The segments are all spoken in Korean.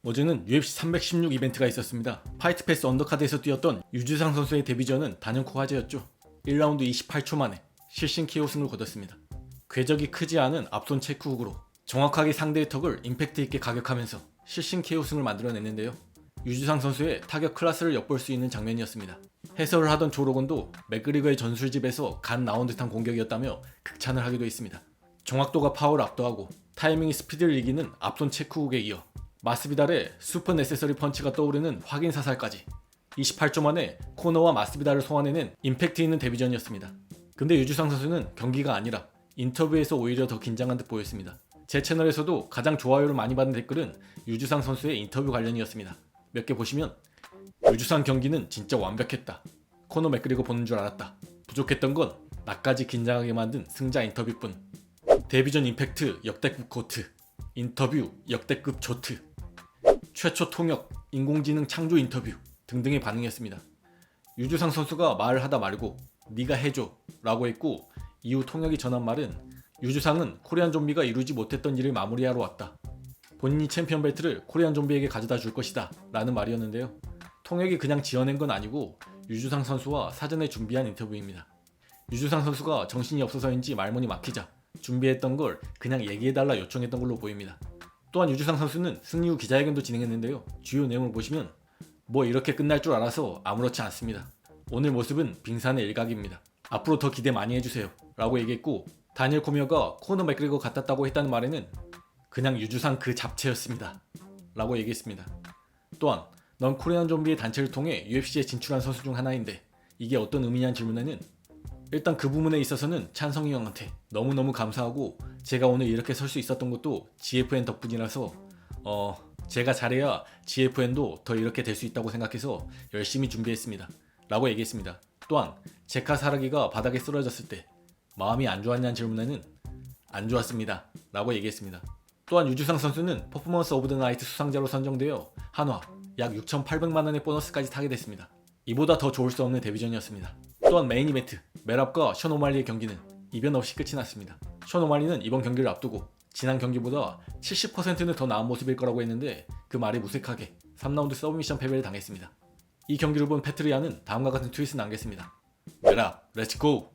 어제는 UFC 316 이벤트가 있었습니다. 파이트 패스 언더카드에서 뛰었던 유주상 선수의 데뷔전은 단연코 화제였죠. 1라운드 28초 만에 실신 KO 승을 거뒀습니다. 궤적이 크지 않은 앞손 체크훅으로 정확하게 상대의 턱을 임팩트 있게 가격하면서 실신 KO 승을 만들어냈는데요. 유주상 선수의 타격 클래스를 엿볼 수 있는 장면이었습니다. 해설을 하던 조로건도 맥그리거의 전술집에서 간 나온 듯한 공격이었다며 극찬을 하기도 했습니다. 정확도가 파워를 압도하고 타이밍이 스피드를 이기는 앞손 체크훅에 이어 마스비달의 슈퍼 네세서리 펀치가 떠오르는 확인 사살까지 28초 만에 코너와 마스비달을 소화내는 임팩트 있는 데뷔전이었습니다. 근데 유주상 선수는 경기가 아니라 인터뷰에서 오히려 더 긴장한 듯 보였습니다. 제 채널에서도 가장 좋아요를 많이 받은 댓글은 유주상 선수의 인터뷰 관련이었습니다. 몇 개 보시면 유주상 경기는 진짜 완벽했다. 코너 맥그리거 보는 줄 알았다. 부족했던 건 나까지 긴장하게 만든 승자 인터뷰뿐. 데뷔전 임팩트 역대급 고트. 인터뷰 역대급 조트. 최초 통역 인공지능 창조 인터뷰 등등의 반응이었습니다. 유주상 선수가 말을 하다 말고 네가 해줘 라고 했고, 이후 통역이 전한 말은 유주상은 코리안 좀비가 이루지 못했던 일을 마무리하러 왔다. 본인이 챔피언 벨트를 코리안 좀비에게 가져다 줄 것이다 라는 말이었는데요. 통역이 그냥 지어낸 건 아니고 유주상 선수와 사전에 준비한 인터뷰입니다. 유주상 선수가 정신이 없어서인지 말문이 막히자 준비했던 걸 그냥 얘기해달라 요청했던 걸로 보입니다. 또한 유주상 선수는 승리 후 기자회견도 진행했는데요. 주요 내용을 보시면 뭐 이렇게 끝날 줄 알아서 아무렇지 않습니다. 오늘 모습은 빙산의 일각입니다. 앞으로 더 기대 많이 해주세요 라고 얘기했고, 다니엘 코미어가 코너 맥그리거 같았다고 했다는 말에는 그냥 유주상 그 잡채였습니다 라고 얘기했습니다. 또한 넌 코리안 좀비의 단체를 통해 UFC에 진출한 선수 중 하나인데 이게 어떤 의미냐는 질문에는 일단 그 부분에 있어서는 찬성이 형한테 너무너무 감사하고, 제가 오늘 이렇게 설 수 있었던 것도 GFN 덕분이라서 제가 잘해야 GFN도 더 이렇게 될 수 있다고 생각해서 열심히 준비했습니다 라고 얘기했습니다. 또한 제카 사라기가 바닥에 쓰러졌을 때 마음이 안 좋았냐는 질문에는 안 좋았습니다 라고 얘기했습니다. 또한 유주상 선수는 퍼포먼스 오브 더 나이트 수상자로 선정되어 한화 약 6,800만원의 보너스까지 타게 됐습니다. 이보다 더 좋을 수 없는 데뷔전이었습니다. 또한 메인 이벤트 메랍과 션 오말리의 경기는 이변 없이 끝이 났습니다. 션 오말리는 이번 경기를 앞두고 지난 경기보다 70%는 더 나은 모습일 거라고 했는데 그 말이 무색하게 3라운드 서브미션 패배를 당했습니다. 이 경기를 본 패트리아는 다음과 같은 트윗을 남겼습니다. 메랍 렛츠고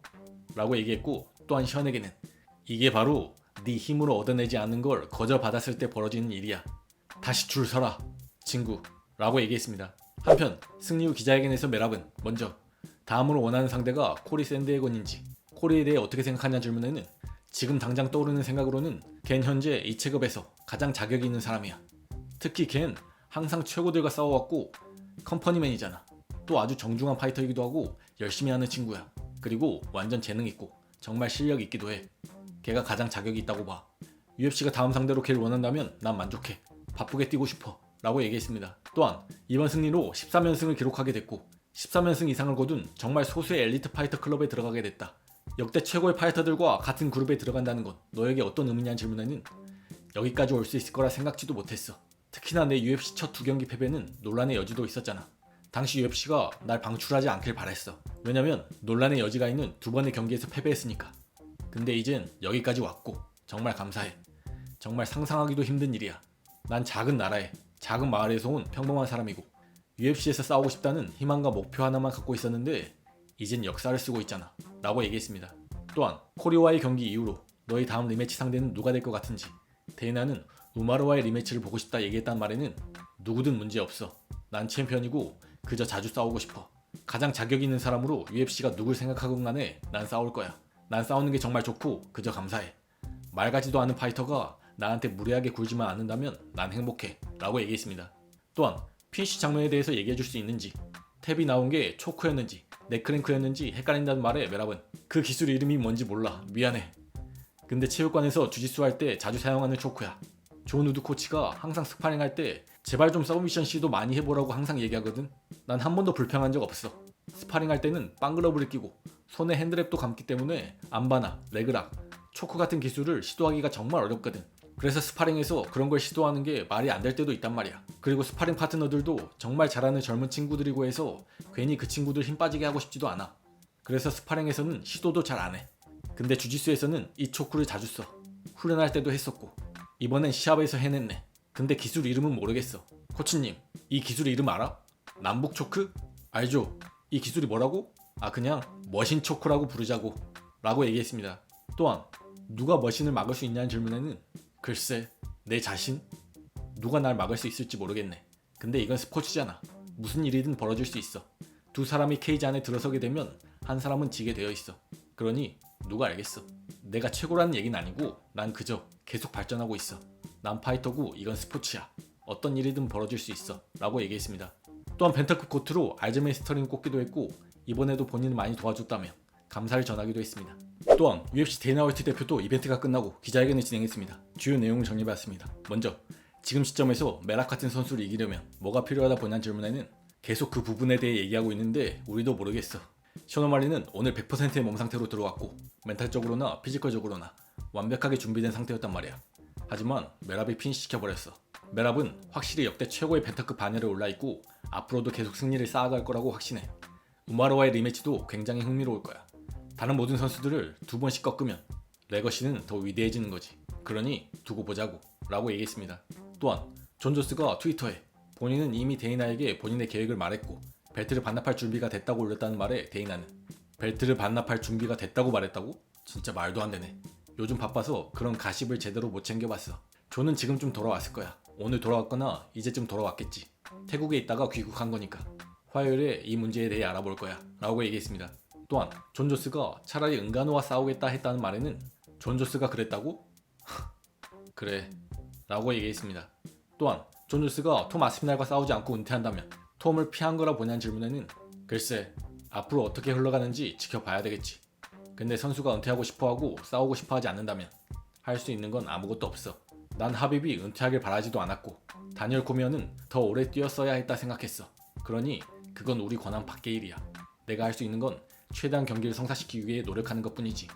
라고 얘기했고, 또한 션에게는 이게 바로 네 힘으로 얻어내지 않는 걸 거저 받았을 때 벌어지는 일이야. 다시 줄 서라 친구 라고 얘기했습니다. 한편 승리 후 기자회견에서 메랍은 먼저 다음으로 원하는 상대가 코리 샌드해건인지 코리에 대해 어떻게 생각하냐는 질문에는 지금 당장 떠오르는 생각으로는 걘 현재 이 체급에서 가장 자격이 있는 사람이야. 특히 걘 항상 최고들과 싸워왔고 컴퍼니맨이잖아. 또 아주 정중한 파이터이기도 하고 열심히 하는 친구야. 그리고 완전 재능 있고 정말 실력 있기도 해. 걔가 가장 자격이 있다고 봐. UFC가 다음 상대로 걔를 원한다면 난 만족해. 바쁘게 뛰고 싶어 라고 얘기했습니다. 또한 이번 승리로 13연승을 기록하게 됐고 13연승 이상을 거둔 정말 소수의 엘리트 파이터 클럽에 들어가게 됐다. 역대 최고의 파이터들과 같은 그룹에 들어간다는 건 너에게 어떤 의미냐는 질문에는 여기까지 올 수 있을 거라 생각지도 못했어. 특히나 내 UFC 첫 2경기 패배는 논란의 여지도 있었잖아. 당시 UFC가 날 방출하지 않길 바랬어. 왜냐면 논란의 여지가 있는 2번의 경기에서 패배했으니까. 근데 이젠 여기까지 왔고 정말 감사해. 정말 상상하기도 힘든 일이야. 난 작은 나라에 작은 마을에서 온 평범한 사람이고 UFC에서 싸우고 싶다는 희망과 목표 하나만 갖고 있었는데 이젠 역사를 쓰고 있잖아 라고 얘기했습니다. 또한 코리와의 경기 이후로 너희 다음 리매치 상대는 누가 될 것 같은지, 데이나는 우마르와의 리매치를 보고 싶다 얘기했단 말에는 누구든 문제없어. 난 챔피언이고 그저 자주 싸우고 싶어. 가장 자격 있는 사람으로 UFC가 누굴 생각하건 간에 난 싸울 거야. 난 싸우는 게 정말 좋고 그저 감사해. 말 같지도 않은 파이터가 나한테 무례하게 굴지만 않는다면 난 행복해 라고 얘기했습니다. 또한 피니시 장면에 대해서 얘기해줄 수 있는지, 탭이 나온 게 초크였는지 넥크랭크였는지 헷갈린다는 말에 메랍은 그 기술 이름이 뭔지 몰라 미안해. 근데 체육관에서 주짓수 할 때 자주 사용하는 초크야. 존 우드 코치가 항상 스파링 할 때 제발 좀 서브미션 시도 많이 해보라고 항상 얘기하거든. 난 한 번도 불평한 적 없어. 스파링 할 때는 빵글러브를 끼고 손에 핸드랩도 감기 때문에 암바나 레그락, 초크 같은 기술을 시도하기가 정말 어렵거든. 그래서 스파링에서 그런 걸 시도하는 게 말이 안 될 때도 있단 말이야. 그리고 스파링 파트너들도 정말 잘하는 젊은 친구들이고 해서 괜히 그 친구들 힘 빠지게 하고 싶지도 않아. 그래서 스파링에서는 시도도 잘 안 해. 근데 주짓수에서는 이 초크를 자주 써. 훈련할 때도 했었고 이번엔 시합에서 해냈네. 근데 기술 이름은 모르겠어. 코치님, 이 기술 이름 알아? 남북 초크? 알죠? 이 기술이 뭐라고? 그냥 머신 초크라고 부르자고 라고 얘기했습니다. 또한 누가 머신을 막을 수 있냐는 질문에는 글쎄, 내 자신? 누가 날 막을 수 있을지 모르겠네. 근데 이건 스포츠잖아. 무슨 일이든 벌어질 수 있어. 두 사람이 케이지 안에 들어서게 되면 한 사람은 지게 되어 있어. 그러니 누가 알겠어. 내가 최고라는 얘기는 아니고 난 그저 계속 발전하고 있어. 난 파이터고 이건 스포츠야. 어떤 일이든 벌어질 수 있어 라고 얘기했습니다. 또한 벤터급 코트로 알제메 스터링을 꼽기도 했고 이번에도 본인을 많이 도와줬다며 감사를 전하기도 했습니다. 또한 UFC 데이나 화이트 대표도 이벤트가 끝나고 기자회견을 진행했습니다. 주요 내용을 정리해봤습니다. 먼저 지금 시점에서 메락 같은 선수를 이기려면 뭐가 필요하다 보냐는 질문에는 계속 그 부분에 대해 얘기하고 있는데 우리도 모르겠어. 션 오말리는 오늘 100%의 몸 상태로 들어왔고 멘탈적으로나 피지컬적으로나 완벽하게 준비된 상태였단 말이야. 하지만 메랍이 핀시켜버렸어. 메랍은 확실히 역대 최고의 벤터급 반열에 올라있고 앞으로도 계속 승리를 쌓아갈 거라고 확신해. 우마르와의 리매치도 굉장히 흥미로울 거야. 다른 모든 선수들을 2번씩 꺾으면 레거시는 더 위대해지는 거지. 그러니 두고 보자고 라고 얘기했습니다. 또한 존 조스가 트위터에 본인은 이미 데이나에게 본인의 계획을 말했고 벨트를 반납할 준비가 됐다고 올렸다는 말에 데이나는 벨트를 반납할 준비가 됐다고 말했다고? 진짜 말도 안 되네. 요즘 바빠서 그런 가십을 제대로 못 챙겨봤어. 존은 지금 좀 돌아왔을 거야. 오늘 돌아왔거나 이제쯤 돌아왔겠지. 태국에 있다가 귀국한 거니까. 화요일에 이 문제에 대해 알아볼 거야 라고 얘기했습니다. 또한 존 조스가 차라리 은가노와 싸우겠다 했다는 말에는 존 조스가 그랬다고? 그래 라고 얘기했습니다. 또한 존 조스가 톰 아스피날과 싸우지 않고 은퇴한다면 톰을 피한 거라 보냐는 질문에는 글쎄, 앞으로 어떻게 흘러가는지 지켜봐야 되겠지. 근데 선수가 은퇴하고 싶어하고 싸우고 싶어하지 않는다면 할 수 있는 건 아무것도 없어. 난 하빕이 은퇴하길 바라지도 않았고 다니엘 코미어는 더 오래 뛰었어야 했다 생각했어. 그러니 그건 우리 권한 밖의 일이야. 내가 할 수 있는 건 최대한 경기를 성사시키기 위해 노력하는 것뿐이지.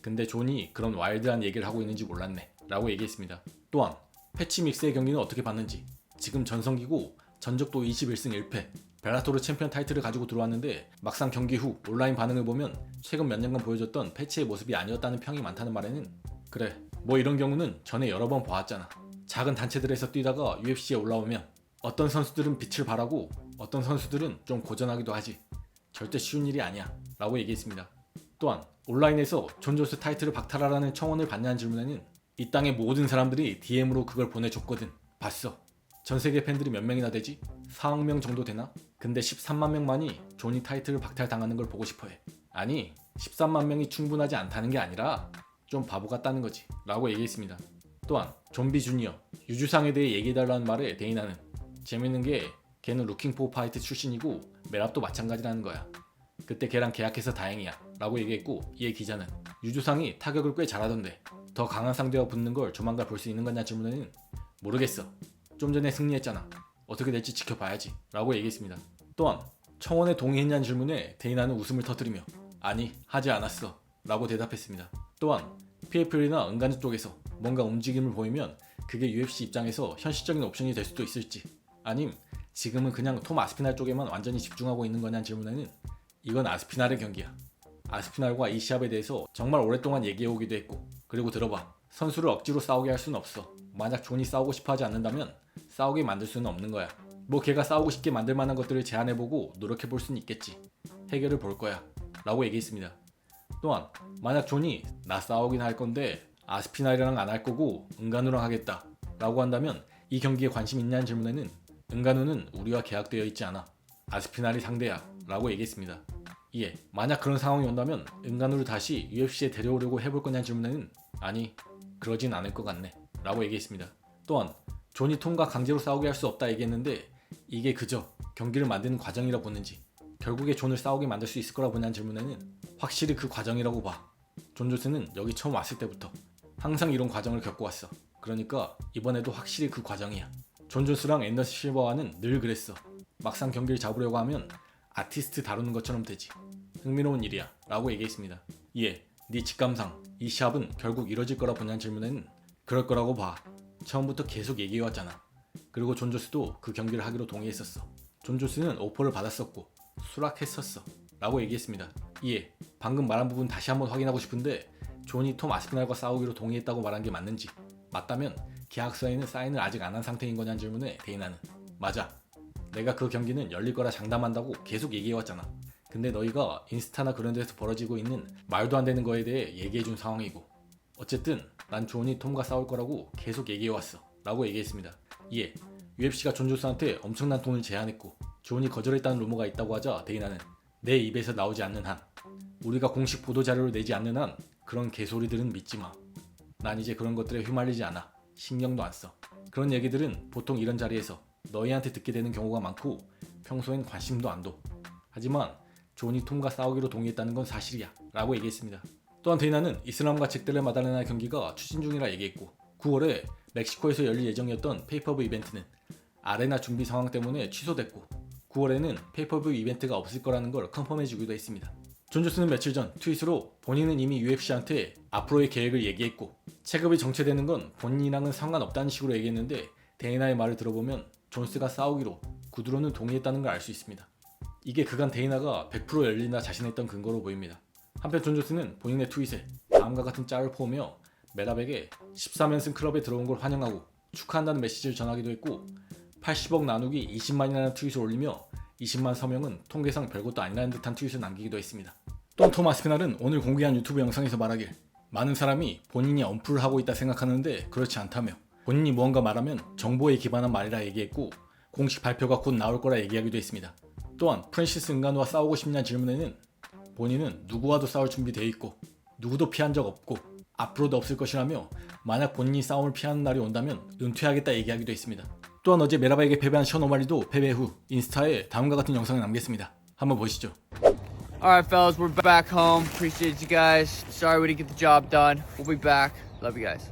근데 존이 그런 와일드한 얘기를 하고 있는지 몰랐네 라고 얘기했습니다. 또한 패치 믹스의 경기는 어떻게 봤는지. 지금 전성기고 전적도 21승 1패 벨라토르 챔피언 타이틀을 가지고 들어왔는데 막상 경기 후 온라인 반응을 보면 최근 몇 년간 보여줬던 패치의 모습이 아니었다는 평이 많다는 말에는 그래, 뭐 이런 경우는 전에 여러 번 보았잖아. 작은 단체들에서 뛰다가 UFC에 올라오면 어떤 선수들은 빛을 발하고 어떤 선수들은 좀 고전하기도 하지. 절대 쉬운 일이 아니야 라고 얘기했습니다. 또한 온라인에서 존 조스 타이틀을 박탈하라는 청원을 받냐는 질문에는 이 땅의 모든 사람들이 DM으로 그걸 보내줬거든. 봤어. 전 세계 팬들이 몇 명이나 되지? 4억 명 정도 되나? 근데 13만 명만이 존이 타이틀을 박탈당하는 걸 보고 싶어해. 아니, 13만 명이 충분하지 않다는 게 아니라 좀 바보 같다는 거지 라고 얘기했습니다. 또한 좀비 주니어, 유주상에 대해 얘기해달라는 말에 데이나는 재밌는 게 걔는 루킹포 파이트 출신이고 메랍도 마찬가지라는 거야. 그때 걔랑 계약해서 다행이야 라고 얘기했고 이에 기자는 유주상이 타격을 꽤 잘하던데 더 강한 상대와 붙는 걸 조만간 볼 수 있는 거냐 질문에는 모르겠어. 좀 전에 승리했잖아. 어떻게 될지 지켜봐야지 라고 얘기했습니다. 또한 청원에 동의했냐는 질문에 데이나는 웃음을 터뜨리며 아니, 하지 않았어 라고 대답했습니다. 또한 PFL이나 은간즈 쪽에서 뭔가 움직임을 보이면 그게 UFC 입장에서 현실적인 옵션이 될 수도 있을지, 아님 지금은 그냥 톰 아스피날 쪽에만 완전히 집중하고 있는 거냐는 질문에는 이건 아스피날의 경기야. 아스피날과 이 시합에 대해서 정말 오랫동안 얘기해오기도 했고, 그리고 들어봐, 선수를 억지로 싸우게 할 수는 없어. 만약 존이 싸우고 싶어 하지 않는다면 싸우게 만들 수는 없는 거야. 뭐 걔가 싸우고 싶게 만들 만한 것들을 제안해보고 노력해볼 수는 있겠지. 해결을 볼 거야 라고 얘기했습니다. 또한 만약 존이 나 싸우긴 할 건데 아스피날이랑 안 할 거고 은간우랑 하겠다 라고 한다면 이 경기에 관심 있냐는 질문에는 은간우는 우리와 계약되어 있지 않아. 아스피날이 상대야 라고 얘기했습니다. 이에 만약 그런 상황이 온다면 은간우를 다시 UFC에 데려오려고 해볼 거냐는 질문에는 아니, 그러진 않을 것 같네 라고 얘기했습니다. 또한 존이 톰과 강제로 싸우게 할 수 없다 얘기했는데 이게 그저 경기를 만드는 과정이라 보는지 결국에 존을 싸우게 만들 수 있을 거라 보냐는 질문에는 확실히 그 과정이라고 봐. 존 조스는 여기 처음 왔을 때부터 항상 이런 과정을 겪어왔어. 그러니까 이번에도 확실히 그 과정이야. 존 존스랑 앤더슨 실버와는 늘 그랬어. 막상 경기를 잡으려고 하면 아티스트 다루는 것처럼 되지. 흥미로운 일이야 라고 얘기했습니다. 이에 네 직감상 이 시합은 결국 이뤄질 거라 보냐는 질문에는 그럴 거라고 봐. 처음부터 계속 얘기해왔잖아. 그리고 존 조스도 그 경기를 하기로 동의했었어. 존 조스는 오퍼를 받았었고 수락했었어 라고 얘기했습니다. 이에 방금 말한 부분 다시 한번 확인하고 싶은데 존이 톰 아스피날과 싸우기로 동의했다고 말한 게 맞는지, 맞다면 계약서에는 사인을 아직 안 한 상태인 거냐는 질문에 데이나는 맞아. 내가 그 경기는 열릴 거라 장담한다고 계속 얘기해왔잖아. 근데 너희가 인스타나 그런 데서 벌어지고 있는 말도 안 되는 거에 대해 얘기해준 상황이고, 어쨌든 난 존이 톰과 싸울 거라고 계속 얘기해왔어 라고 얘기했습니다. 이에 UFC가 존 존스한테 엄청난 돈을 제안했고 존이 거절했다는 루머가 있다고 하자 데이나는 내 입에서 나오지 않는 한, 우리가 공식 보도자료를 내지 않는 한 그런 개소리들은 믿지 마. 난 이제 그런 것들에 휘말리지 않아. 신경도 안 써. 그런 얘기들은 보통 이런 자리에서 너희한테 듣게 되는 경우가 많고 평소엔 관심도 안 둬. 하지만 존이 톰과 싸우기로 동의했다는 건 사실이야 라고 얘기했습니다. 또한 데이나는 이슬람과 잭델레 마달레나 경기가 추진 중이라 얘기했고 9월에 멕시코에서 열릴 예정이었던 페이퍼브 이벤트는 아레나 준비 상황 때문에 취소됐고 9월에는 페이퍼브 이벤트가 없을 거라는 걸 컨펌해주기도 했습니다. 존 존스는 며칠 전 트윗으로 본인은 이미 UFC한테 앞으로의 계획을 얘기했고 체급이 정체되는 건 본인이랑은 상관없다는 식으로 얘기했는데 데이나의 말을 들어보면 존스가 싸우기로 구두로는 동의했다는 걸 알 수 있습니다. 이게 그간 데이나가 100% 열린다 자신했던 근거로 보입니다. 한편 존 존스는 본인의 트윗에 다음과 같은 짤을 포하며 메라백에 13연승 클럽에 들어온 걸 환영하고 축하한다는 메시지를 전하기도 했고 80억 나누기 20만이라는 트윗을 올리며 20만 서명은 통계상 별것도 아니라는 듯한 트윗을 남기기도 했습니다. 또한 톰 아스피날은 오늘 공개한 유튜브 영상에서 말하길 많은 사람이 본인이 언플을 하고 있다 생각하는데 그렇지 않다며 본인이 무언가 말하면 정보에 기반한 말이라 얘기했고 공식 발표가 곧 나올 거라 얘기하기도 했습니다. 또한 프랜시스 은가누와 싸우고 싶냐는 질문에는 본인은 누구와도 싸울 준비되어 있고 누구도 피한 적 없고 앞으로도 없을 것이라며 만약 본인이 싸움을 피하는 날이 온다면 은퇴하겠다 얘기하기도 했습니다. 또한 어제 메라바에게 패배한 션 오마리도 패배 후 인스타에 다음과 같은 영상을 남겼습니다. 한번 보시죠. Alright fellas, we're back home. Appreciate you guys. Sorry we didn't get the job done. We'll be back. Love you guys.